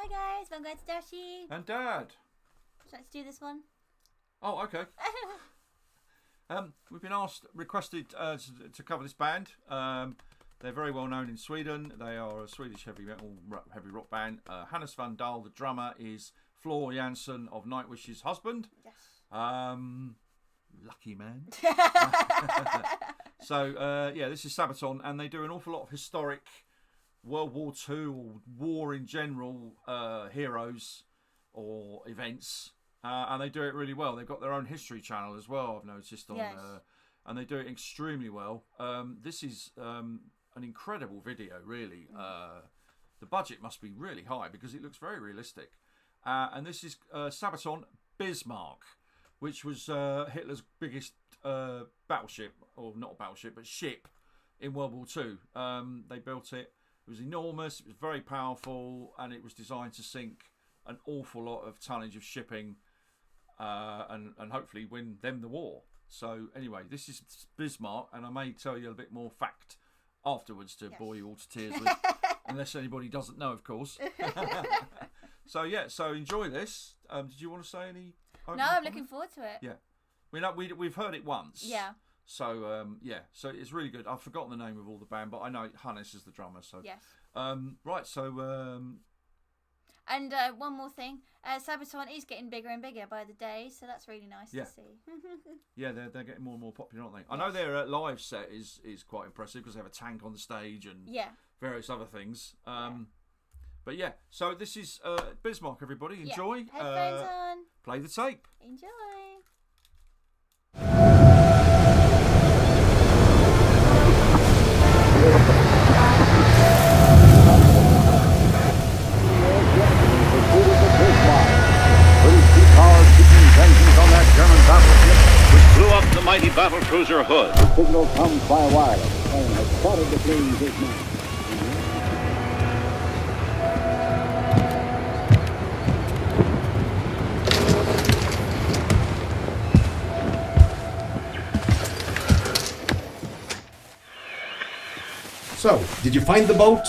Hi guys, welcome back to Dashy and Dad. Would you like to do this one? Oh, okay. We've been requested to cover this band. They're very well known in Sweden. They are a Swedish heavy rock band. Hannes van Dahl, the drummer, is Floor Jansen of Nightwish's husband. Yes. Lucky man. So yeah, this is Sabaton, and they do an awful lot of historic World War II or war in general heroes or events, and they do it really well. They've got their own history channel as well, I've noticed on, and they do it extremely well. This is an incredible video, really. The budget must be really high because it looks very realistic. And this is Sabaton Bismarck, which was Hitler's biggest battleship, or not a battleship, but ship in World War II. They built it. It was enormous. It was very powerful, and it was designed to sink an awful lot of tonnage of shipping, and hopefully win them the war. So anyway, this is Bismarck, and I may tell you a bit more fact afterwards to bore you all to tears with, unless anybody doesn't know, of course. So yeah, so enjoy this. Did you want to say any? No, I'm looking forward to it. Yeah, we've heard it once. Yeah. So yeah, so it's really good. I've forgotten the name of all the band, but I know Hannes is the drummer. So yes. Right. So and one more thing, Sabaton is getting bigger and bigger by the day, so that's really nice to see. Yeah, they're getting more and more popular, aren't they? Yes. I know their live set is quite impressive because they have a tank on the stage and various other things. But yeah, so this is Bismarck. Everybody, enjoy. Headphones on. Play the tape. Enjoy. Mighty battle cruiser Hood. The signal comes by wireless. The plane has spotted the fleeing big man. So, did you find the boat?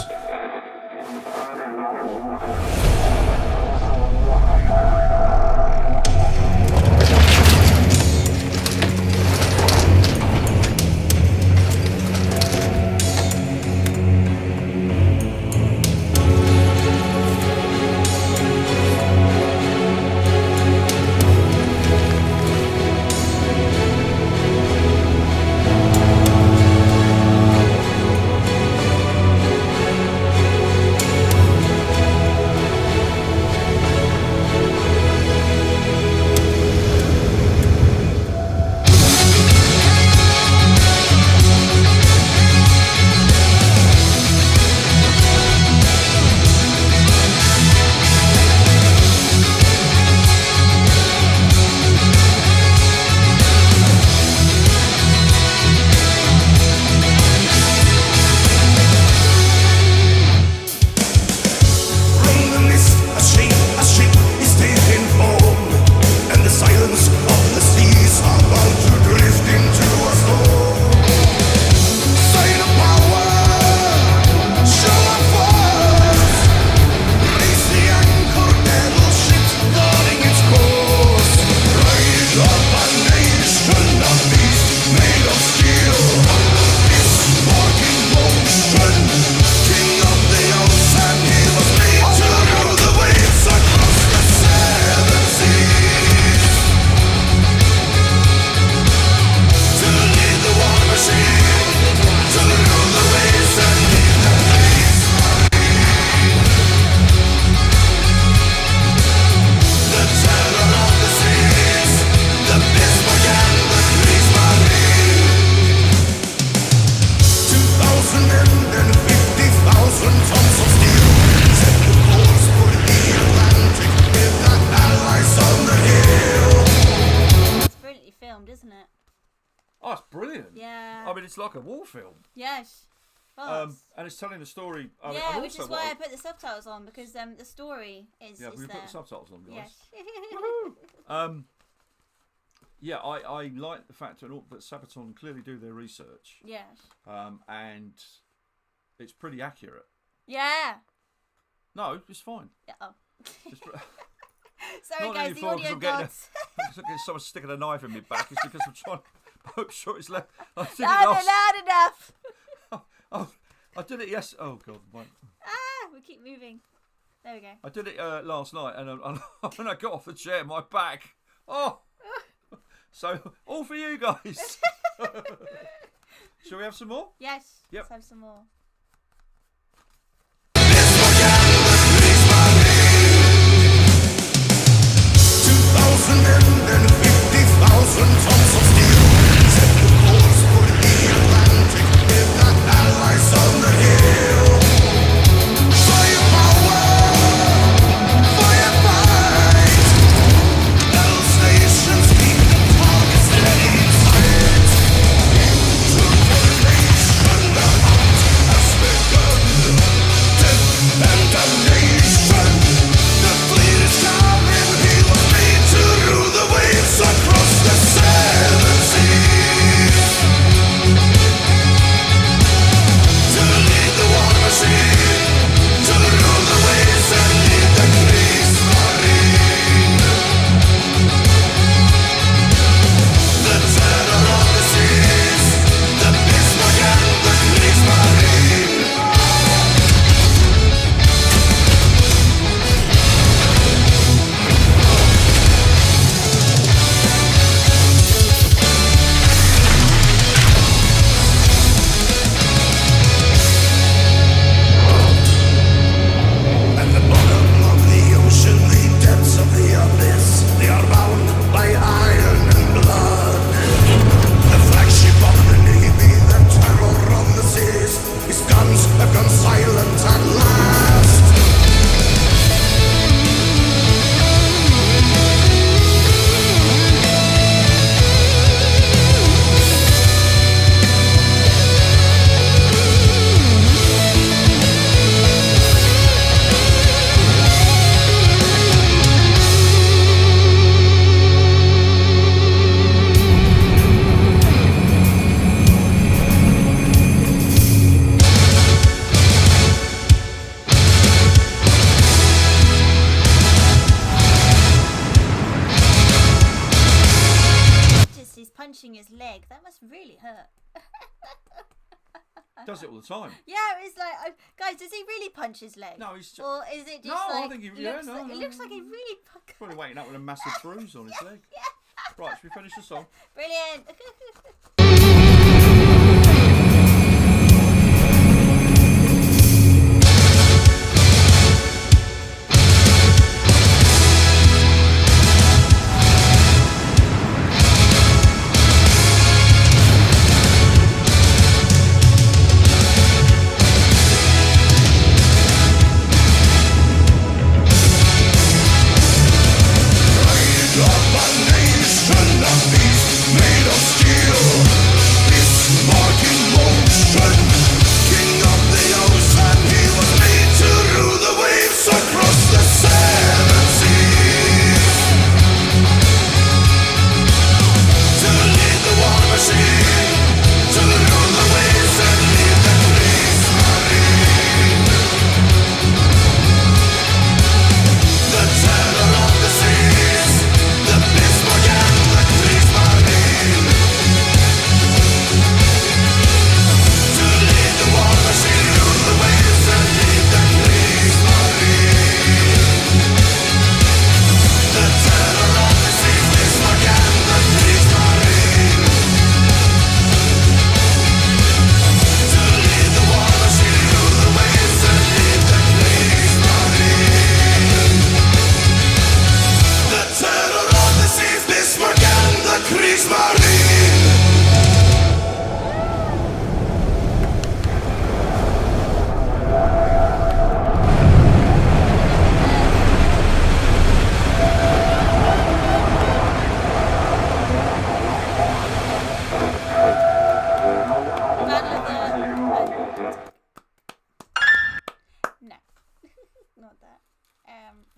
Isn't it? Oh, it's brilliant. Yeah. I mean, it's like a war film. Yes. And it's telling the story. Yeah, which is why I put the subtitles on, because the story is. Yeah, we there. put the subtitles on, guys. Yes. Yeah, I like the fact that Sabaton clearly do their research. Yes. And it's pretty accurate. Yeah. No, it's fine. Yeah. Oh. Just, Sorry, not guys, only the for audio I'm getting gods. someone sticking a knife in my back. It's because I'm trying to make sure it's left. I did it Loud enough. I did it. Yes. Oh God. Wait. We keep moving. There we go. I did it last night, and when I got off the chair, my back. Oh. So all for you guys. Shall we have some more? Yes. Yep. Let's have some more. Punching his leg. That must really hurt. Does it all the time? Yeah, it's like, guys, does he really punch his leg? No, he's just... Or is it just no, like... I think he... It looks like he really... Probably waking up with a massive bruise on his leg. Yeah. Right, should we finish the song? Brilliant.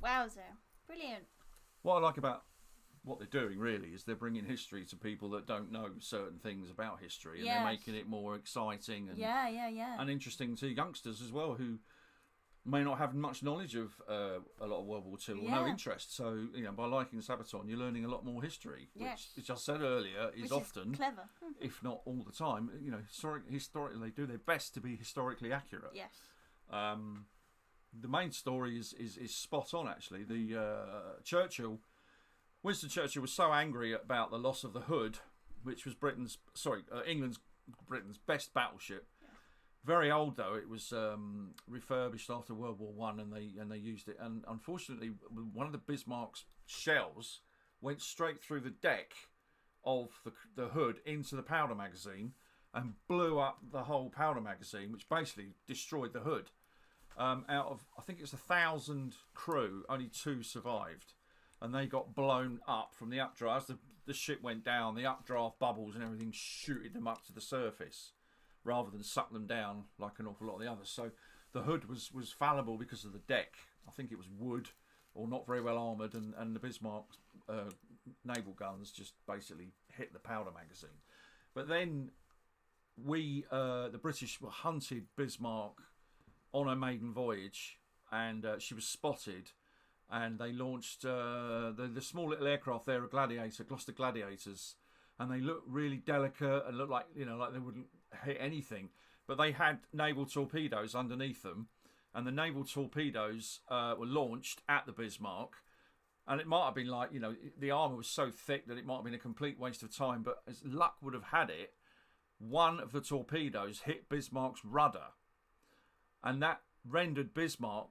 Wowzer. Brilliant. What I like about what they're doing really is they're bringing history to people that don't know certain things about history, and they're making it more exciting and and interesting to youngsters as well, who may not have much knowledge of a lot of World War II or no interest. So, by liking Sabaton, you're learning a lot more history, which I said earlier is often, clever, if not all the time. Historically, they do their best to be historically accurate. Yes. The main story is spot on, actually. The Winston Churchill was so angry about the loss of the Hood, which was Britain's best battleship. Very old though. It was refurbished after World War One, and they used it. And unfortunately, one of the Bismarck's shells went straight through the deck of the Hood into the powder magazine and blew up the whole powder magazine, which basically destroyed the Hood. Out of, I think it was 1,000 crew, only 2 survived, and they got blown up from the updraft. As the ship went down, the updraft bubbles and everything shooted them up to the surface, rather than suck them down like an awful lot of the others. So the Hood was fallible because of the deck. I think it was wood or not very well armoured, and the Bismarck naval guns just basically hit the powder magazine. But then the British hunted Bismarck on her maiden voyage, and she was spotted, and they launched the small little aircraft there, Gloucester Gladiators, and they looked really delicate and looked like like they wouldn't hit anything, but they had naval torpedoes underneath them, and the naval torpedoes were launched at the Bismarck, and it might have been like the armour was so thick that it might have been a complete waste of time, but as luck would have had it, one of the torpedoes hit Bismarck's rudder, and that rendered Bismarck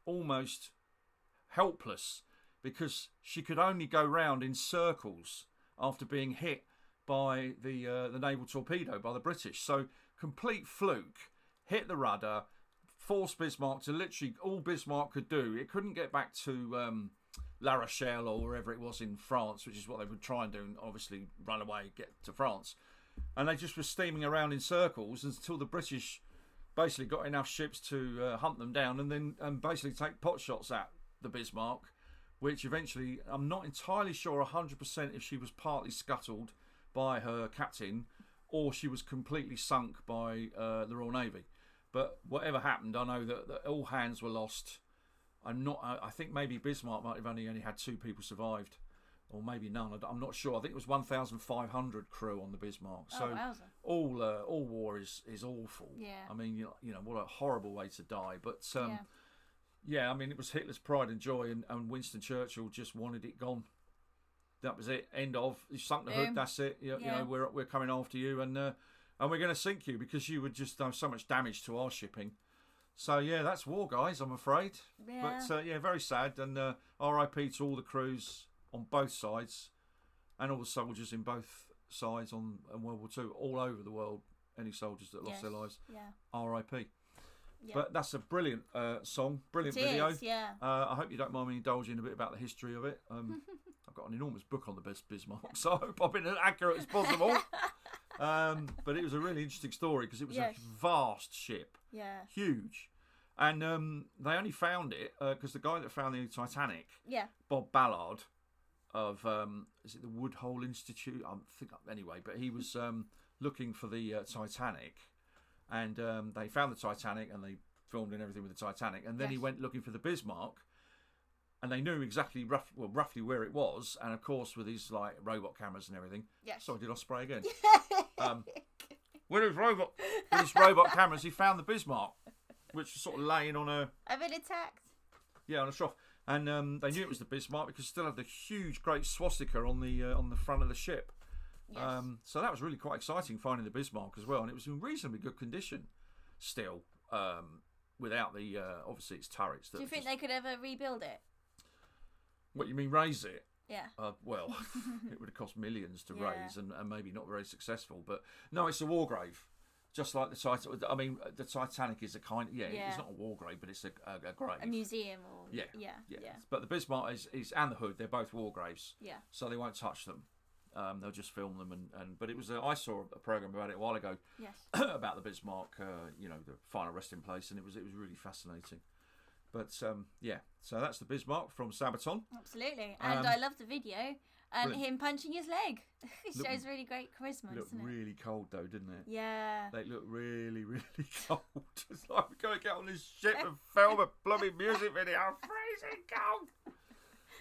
almost helpless, because she could only go round in circles after being hit by the naval torpedo by the British. So complete fluke, hit the rudder, forced Bismarck to literally, all Bismarck could do, it couldn't get back to La Rochelle or wherever it was in France, which is what they would try and do, and obviously run away, get to France. And they just were steaming around in circles until the British basically got enough ships to hunt them down, and then basically take pot shots at the Bismarck, which eventually, I'm not entirely sure 100% if she was partly scuttled by her captain or she was completely sunk by the Royal Navy. But whatever happened, I know that all hands were lost. I think maybe Bismarck might have only had 2 people survived, or maybe none. I'm not sure. I think it was 1,500 crew on the Bismarck. So all war is awful. Yeah. I mean, what a horrible way to die. But yeah, I mean, it was Hitler's pride and joy, and Winston Churchill just wanted it gone. That was it. End of. You sunk the Hood. That's it. We're coming after you, and we're going to sink you because you would just do so much damage to our shipping. So yeah, that's war, guys. I'm afraid. Yeah. But very sad, and R.I.P. to all the crews on both sides, and all the soldiers in both sides on World War II, all over the world. Any soldiers that lost their lives. Yeah. R.I.P. Yeah. But that's a brilliant song, brilliant video. I hope you don't mind me indulging a bit about the history of it. I've got an enormous book on the Bismarck, so I hope I've been as accurate as possible. But it was a really interesting story because it was a vast ship, huge, and they only found it because the guy that found the Titanic, Bob Ballard, of is it the Woodhull Institute? Anyway, but he was looking for the Titanic. And they found the Titanic, and they filmed and everything with the Titanic. And then he went looking for the Bismarck, and they knew exactly roughly where it was. And of course, with these like robot cameras and everything. Yes. Sorry, did I spray again? With his robot cameras, he found the Bismarck, which was sort of laying on a. I've been attacked. Yeah, on a trough, and they knew it was the Bismarck because it still had the huge, great swastika on the front of the ship. Yes. So that was really quite exciting, finding the Bismarck as well, and it was in reasonably good condition still, without the obviously its turrets. Do you think they could ever rebuild it? What, you mean raise it? Yeah. Well, it would have cost millions to raise, and maybe not very successful. But no, it's a war grave, just like the Titanic. I mean, the Titanic is a kind. It's not a war grave, but it's a grave. A museum, or yeah. But the Bismarck is and the Hood. They're both war graves. Yeah. So they won't touch them. They'll just film them, and but it was I saw a program about it a while ago. Yes. About the Bismarck, the final resting place, and it was really fascinating. But so that's the Bismarck from Sabaton. Absolutely, and I love the video. and him punching his leg. It shows really great charisma, Looked doesn't it? really cold though, didn't it? Yeah. They look really, really cold. It's like we're going to get on this ship and film a bloody music video. I'm freezing cold.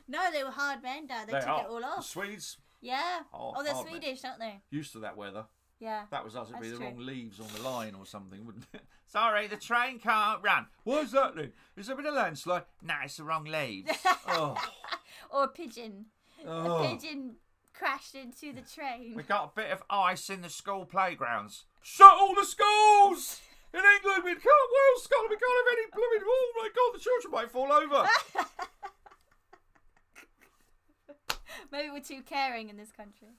No, they were hard men, Dad. They took it all The off. Swedes, Yeah. Oh, They're hard men. Swedish, aren't they? used to that weather. Yeah. That was us. It'd be That's the true. wrong leaves on the line or something, wouldn't it? Sorry, the train can't run. What's that then? Is there been a landslide? Nah, it's the wrong leaves. Oh. Or a pigeon. Oh. A pigeon crashed into the train. We got a bit of ice in the school playgrounds. Shut all the schools! In England, we can't Wales, Scotland, we can't have any blooming. Oh my God, the children might fall over. Maybe we're too caring in this country.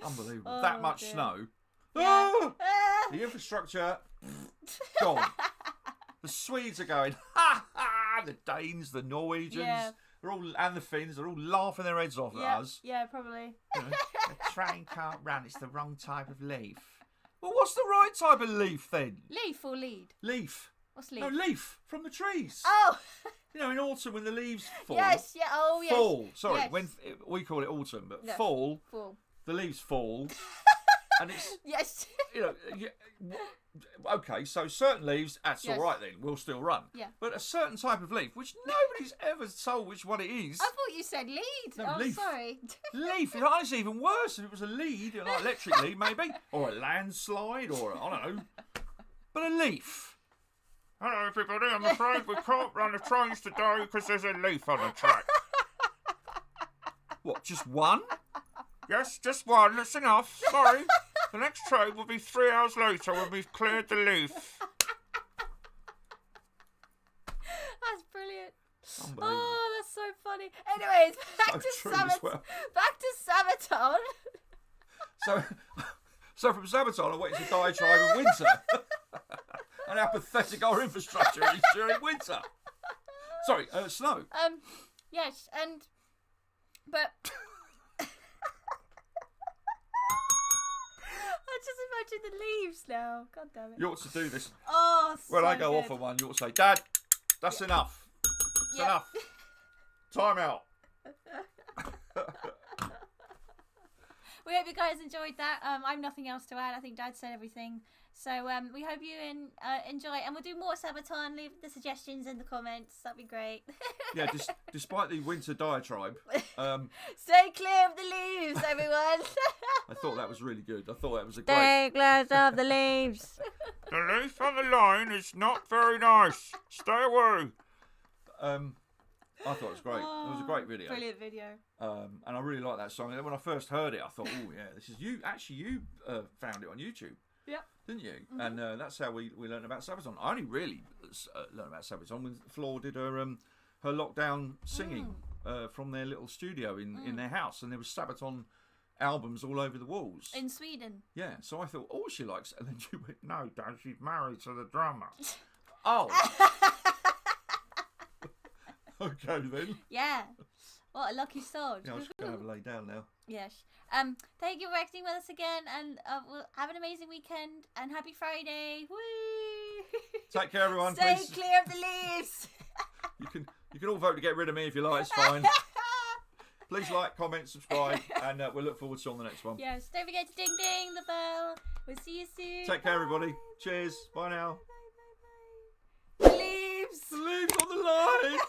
Unbelievable. Oh, that much dear. snow. Yeah. Ah! The infrastructure gone. The Swedes are going, ha ha! The Danes, the Norwegians, Yeah. they're all, and the Finns, they're all laughing their heads off at us. Yeah, probably. You know, the train can't run, it's the wrong type of leaf. Well, what's the right type of leaf then? Leaf or lead? Leaf. What's leaf? No, leaf from the trees. Oh! You know, in autumn when the leaves fall. Yes, yeah, oh yes. Fall. Sorry, Yes. when we call it autumn, but Yeah. fall. Fall. The leaves fall, and it's Yes. you know. Okay, so certain leaves, that's Yes. all right then. We'll still run. Yeah. But a certain type of leaf, which nobody's ever told which one it is. I thought you said lead. No, oh, leaf. sorry. Leaf. It's even worse if it was a lead, like electric lead maybe, or a landslide, or I don't know. But a leaf. Hello everybody, I'm afraid we can't run the trains today because there's a leaf on the track. What, just one? Yes, just one, that's enough. Sorry. The next train will be 3 hours later when we've cleared the leaf. That's brilliant. Unbelievable. Oh, that's so funny. Anyways, back So to true as well. Back to Sabaton. So from Sabaton, I went to diatribe in winter. And how pathetic our infrastructure is during winter. Sorry, snow. Yes, but I just imagine the leaves now. God damn it. You ought to do this. Oh, When so I go good. off on one, you ought to say, Dad, that's enough. It's Yep. enough. Time out. We hope you guys enjoyed that. I have nothing else to add. I think Dad said everything. So we hope you enjoy, and we'll do more Sabaton. Leave the suggestions in the comments. That'd be great. Yeah, despite the winter diatribe, Stay clear of the leaves, everyone. I thought that was really good. I thought that was a great... Stay clear of the leaves. The leaf on the line is not very nice. Stay away. I thought it was great. It was a great video. Brilliant video. And I really like that song. And when I first heard it, I thought, oh yeah, this is you. Actually, you found it on YouTube. Yep. Didn't you? Mm-hmm. And that's how we learned about Sabaton. I only really learned about Sabaton when Flor did her lockdown singing from their little studio in their house, and there was Sabaton albums all over the walls. In Sweden. Yeah, so I thought, oh, she likes it. And then she went, no, Dad, she's married to the drummer. Oh. Okay, then. Yeah. What a lucky soul. Yeah, I'm just going to have a lay down now. Yes. Thank you for acting with us again, and we'll have an amazing weekend, and happy Friday. Woo! Take care, everyone. Stay Please. clear of the leaves. You can all vote to get rid of me if you like. It's fine. Please like, comment, subscribe, and we'll look forward to you on the next one. Yes. Don't forget to ding ding the bell. We'll see you soon. Take care, everybody. Cheers. Bye now. Bye. Leaves. The leaves on the line.